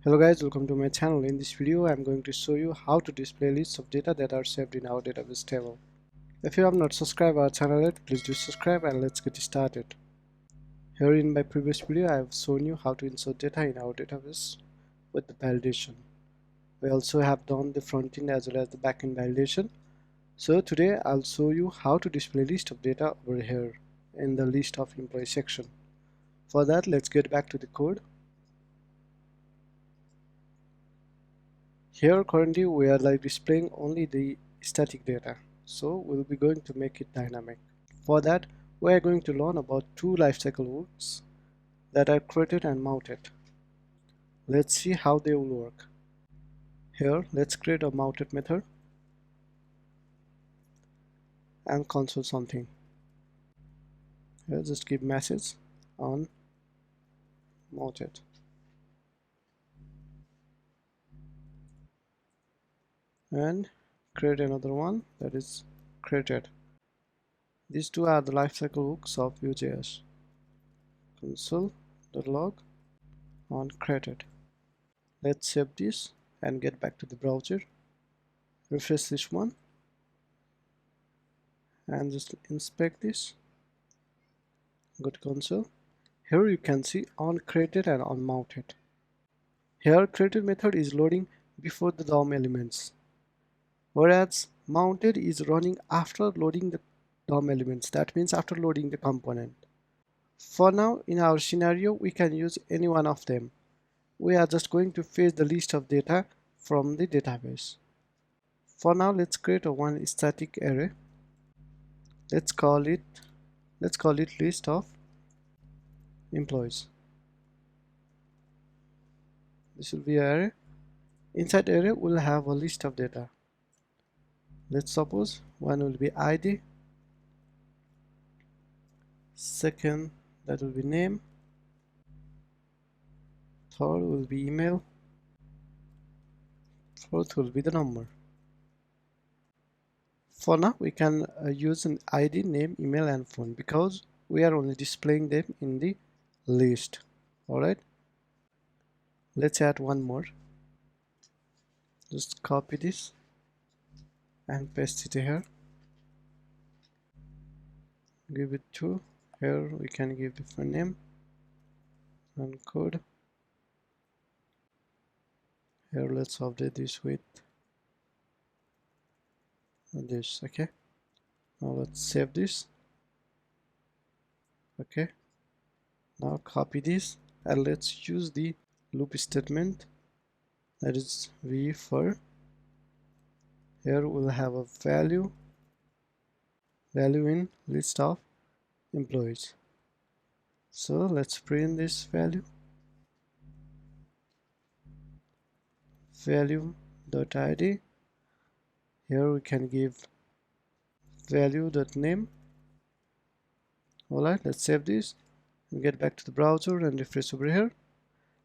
Hello guys, welcome to my channel. In this video I am going to show you how to display lists of data that are saved in our database table. If you have not subscribed our channel yet, please do subscribe and let's get started. Here in my previous video I have shown you how to insert data in our database with the validation. We also have done the front end as well as the backend validation. So today I'll show you how to display list of data over here in the list of employee section. For that, let's get back to the code. Here currently we are displaying only the static data, so we'll be going to make it dynamic. For that, we are going to learn about two lifecycle hooks that are created and mounted. Let's see how they will work. Here, let's create a mounted method and console something. Here, just give message on mounted. And create another one that is created. These two are the lifecycle hooks of Vue.js. Console.log on created. Let's save this and get back to the browser. Refresh this one and just inspect this. Go to console. Here you can see on created and on mounted. Here created method is loading before the DOM elements, whereas mounted is running after loading the DOM elements. That means after loading the component. For now, in our scenario, we can use any one of them. We are just going to fetch the list of data from the database. For now, let's create one static array. Let's call it list of employees. This will be an array. Inside array we'll have a list of data. Let's suppose one will be ID, second that will be name, third will be email, fourth will be the number. For now we can use an ID, name, email and phone because we are only displaying them in the list. Alright, let's add one more. Just copy this and paste it here. Give it to here. We can give different name and code. Here let's update this with this. Okay, now let's save this. Okay, now copy this and let's use the loop statement, that is v for. Here we'll have a value in list of employees. So let's print this value .id. Here we can give value.name. Alright, let's save this and get back to the browser and refresh over here.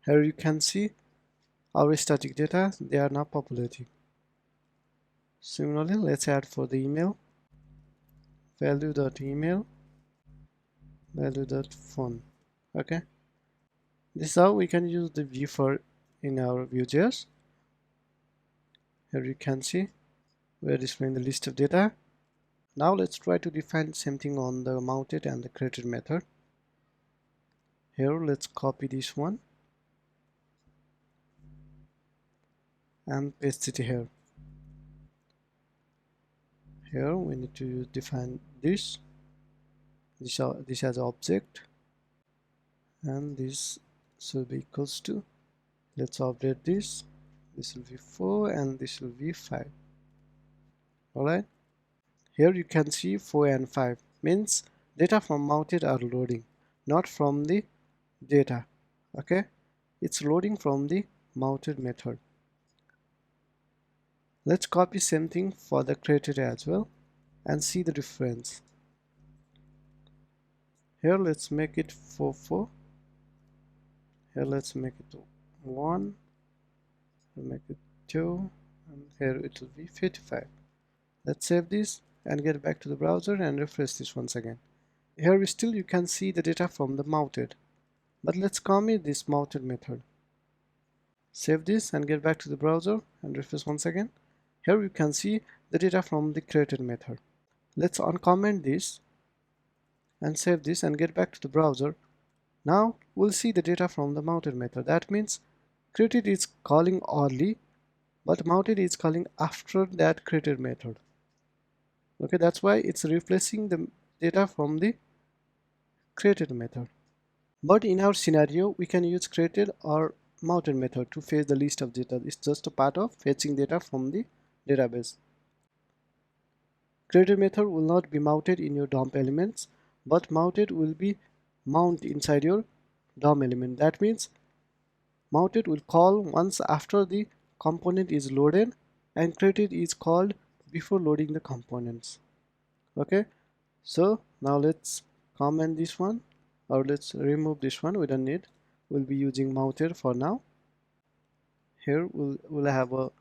Here you can see our static data, they are now populating. Similarly, let's add for the email, value.email, value.phone. Okay, this is how we can use the view for in our Vue.js. Here you can see we are displaying the list of data. Now let's try to define same thing on the mounted and the created method. Here let's copy this one and paste it here. Here we need to define this as object, and this should be equals to, let's update this will be 4 and this will be 5. Alright, here you can see 4 and 5 means data from mounted are loading, not from the data. Okay, it's loading from the mounted method. Let's copy same thing for the created as well and see the difference. Here let's make it 4. Here let's make it 1. We'll make it 2, and here it will be 55. Let's save this and get back to the browser and refresh this once again. Here still you can see the data from the mounted, but let's commit this mounted method. Save this and get back to the browser and refresh once again. Here you can see the data from the created method. Let's uncomment this and save this and get back to the browser. Now we'll see the data from the mounted method. That means created is calling early, but mounted is calling after that created method. Okay, that's why it's replacing the data from the created method. But in our scenario, we can use created or mounted method to fetch the list of data. It's just a part of fetching data from the database. Created method will not be mounted in your DOM elements, but mounted will be mount inside your DOM element. That means mounted will call once after the component is loaded, and created is called before loading the components. Okay, so now let's comment this one, or let's remove this one. We don't need. We'll be using mounted for now. Here we'll have a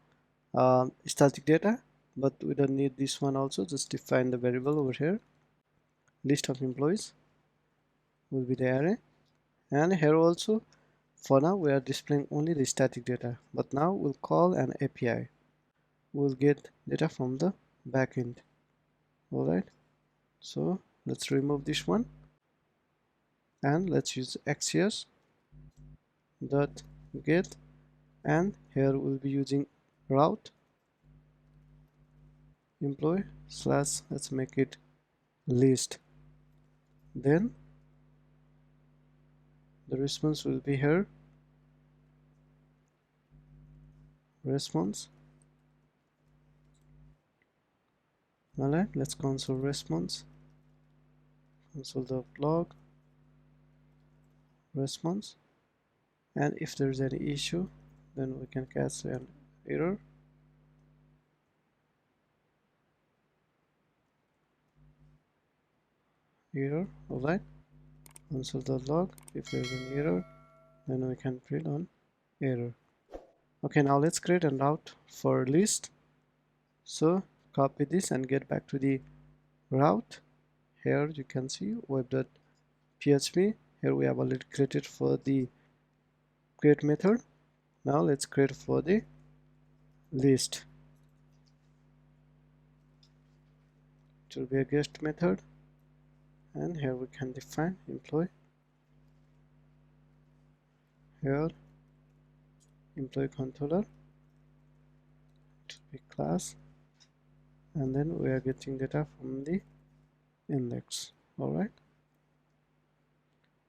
static data, but we don't need this one also. Just define the variable over here. List of employees will be the array, and here also for now we are displaying only the static data, but now we'll call an API. We'll get data from the backend. Alright, so let's remove this one and let's use XCS dot get, and here we'll be using route employee slash, let's make it list. Then the response will be here, response. Alright, let's console response, console.log response, and if there's any issue then we can catch an error. Alright, console.log, if there's an error then we can print on error. Okay, now let's create a route for list. So copy this and get back to the route. Here you can see web.php. Here we have already created for the create method. Now let's create for the list. It will be a guest method, and here we can define employee. Here employee controller, it will be class, and then we are getting data from the index. Alright,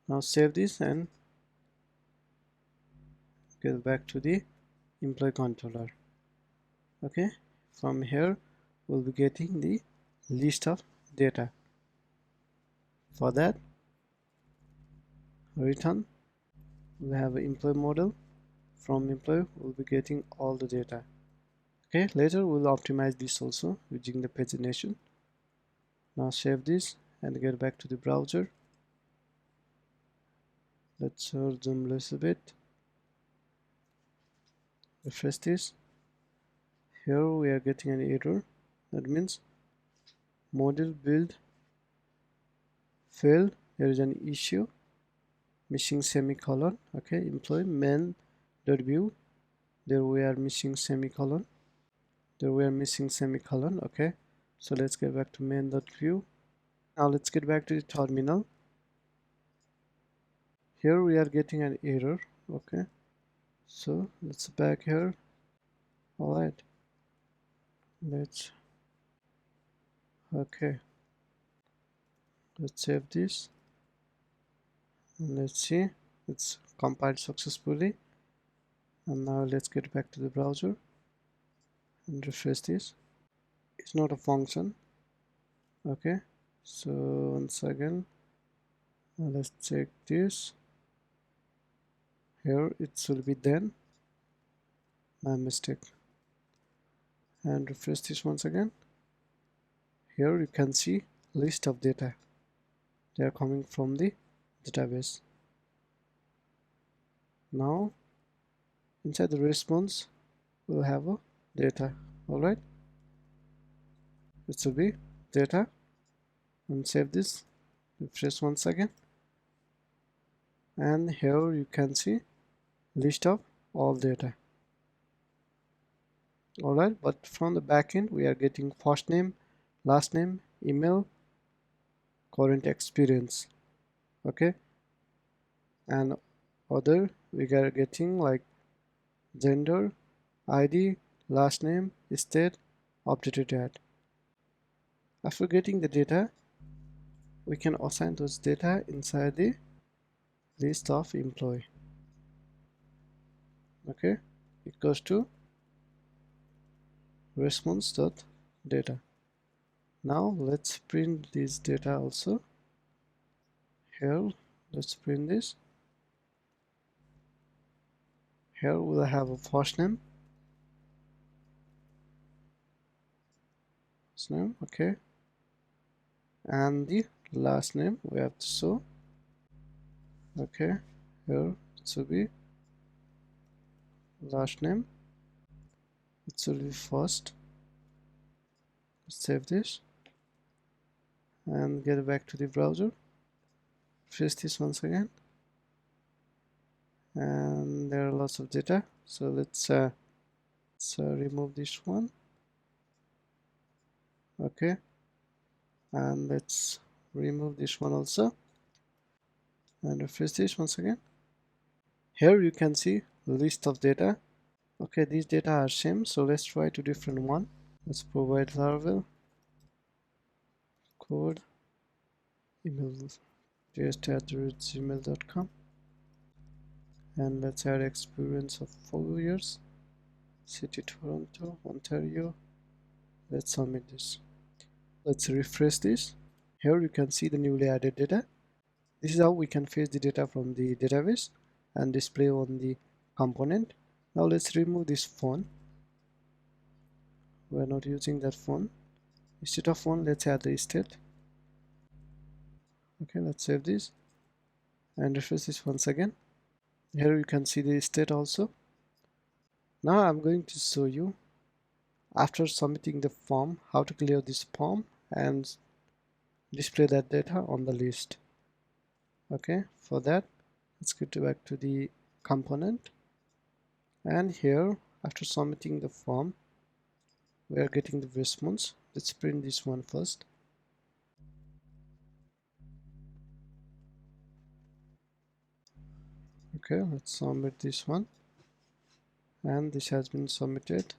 now save this and get back to the employee controller. Okay, from here we'll be getting the list of data. For that, return, we have an employee model. From employee we'll be getting all the data. Okay, later we'll optimize this also using the pagination. Now save this and get back to the browser. Let's zoom a little bit. Refresh this. Here we are getting an error. That means model build failed. There is an issue, missing semicolon. Okay, employee main.view, there we are missing semicolon. Okay, so let's get back to main.view. Now let's get back to the terminal. Here we are getting an error. Okay, so let's back here. Alright, let's save this and let's see, it's compiled successfully. And now let's get back to the browser and refresh this. It's not a function. Okay, so once again let's check this. Here it should be then, my mistake, and refresh this once again. Here you can see list of data, they are coming from the database. Now inside the response we'll have a data. Alright, it should be data, and save this, refresh once again, and here you can see list of all data. Alright, but from the backend we are getting first name, last name, email, current experience. Okay, and other we are getting like gender, ID, last name, state, updated at. After getting the data, we can assign those data inside the list of employee. Okay, it goes to response.data. Now let's print this data also. Here, let's print this. Here we'll have a first name, okay, and the last name we have to show. Okay, here it should be last name, it should be first. Save this and get back to the browser. Refresh this once again, and there are lots of data. So let's remove this one. Okay, and let's remove this one also, and refresh this once again. Here you can see the list of data. Okay, these data are same, so let's try two different one. Let's provide Laravel code email just@gmail.com, and let's add experience of 4 years, city Toronto, Ontario. Let's submit this. Let's refresh this. Here you can see the newly added data. This is how we can fetch the data from the database and display on the component. Now let's remove this phone. We're not using that phone. Instead of phone, let's add the state. Okay, let's save this and refresh this once again. Here you can see the state also. Now I'm going to show you, after submitting the form, how to clear this form and display that data on the list. Okay, for that, let's go back to the component, and here after submitting the form we are getting the response. Let's print this one first. Okay, let's submit this one, and this has been submitted.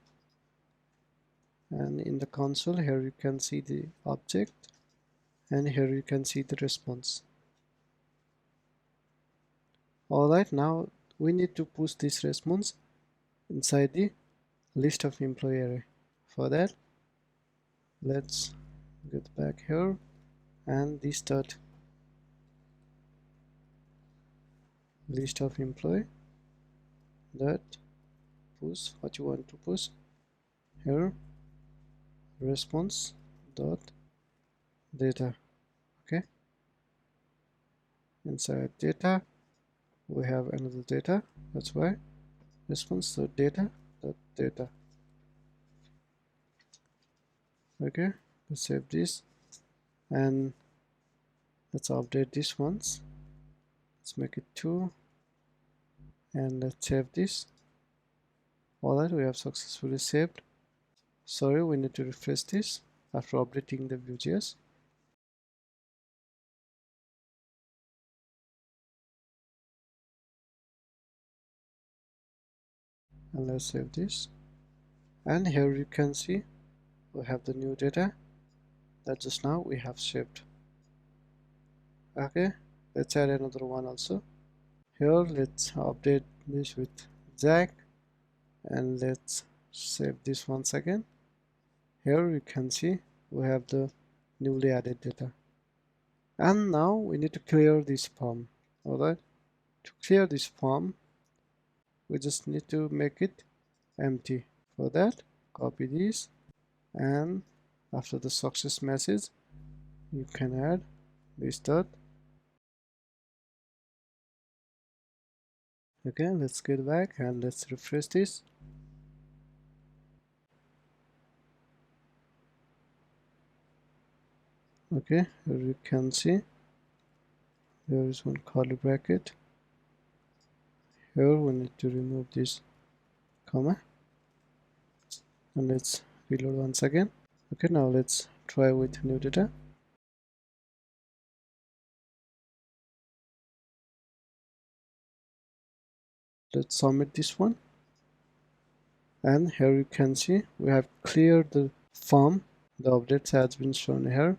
And in the console here you can see the object, and here you can see the response. Alright, now we need to push this response inside the list of employee array. For that, let's get back here, and this dot list of employee dot push what you want to push. Here response dot data. Okay, inside data we have another data, that's why response dot data dot data. Okay, let's save this and let's update this once. Let's make it 2 and let's save this. Alright, we have successfully saved. Sorry, we need to refresh this after updating the Vue.js. And let's save this. And here you can see we have the new data that just now we have saved. Okay, let's add another one also. Here let's update this with Jack, and let's save this once again. Here you can see we have the newly added data. And now we need to clear this form. Alright, to clear this form we just need to make it empty. For that, copy this, and after the success message you can add this dot. Okay, let's get back and let's refresh this. Okay, here you can see there is one curly bracket. Here we need to remove this comma, and let's reload once again. Okay, now let's try with new data. Let's submit this one, and here you can see we have cleared the form. The updates has been shown here.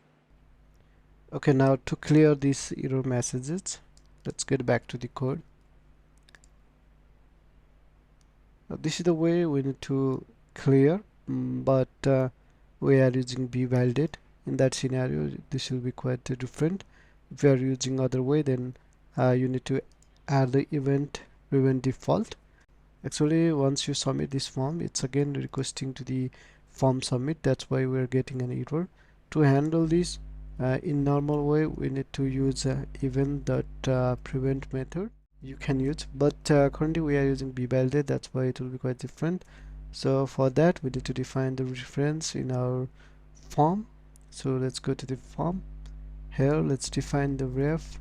Okay, now to clear these error messages, let's get back to the code. This is the way we need to clear, but we are using VeeValidate. In that scenario, this will be quite different. If you are using other way, then you need to add the event prevent default. Actually, once you submit this form, it's again requesting to the form submit. That's why we're getting an error. To handle this in normal way, we need to use event that prevent method you can use, but currently we are using VeeValidate. That's why it will be quite different. So for that, we need to define the reference in our form. So let's go to the form. Here, let's define the ref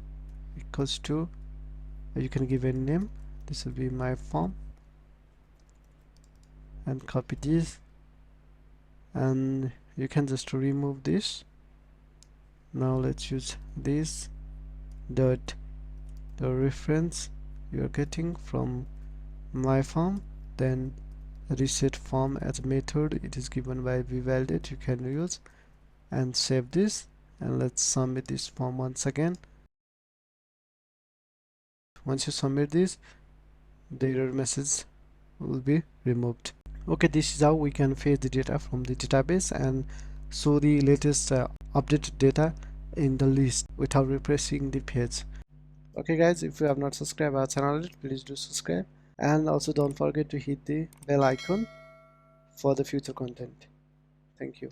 equals to, you can give a name. This will be my form, and copy this, and you can just remove this. Now let's use this dot the reference you are getting from my form, then reset form as a method. It is given by VeeValidate. You can use and save this, and let's submit this form once again. Once you submit this, the error message will be removed. Okay, this is how we can fetch the data from the database and show the latest updated data in the list without refreshing the page. Okay guys, if you have not subscribed our channel, please do subscribe, and also don't forget to hit the bell icon for the future content. Thank you.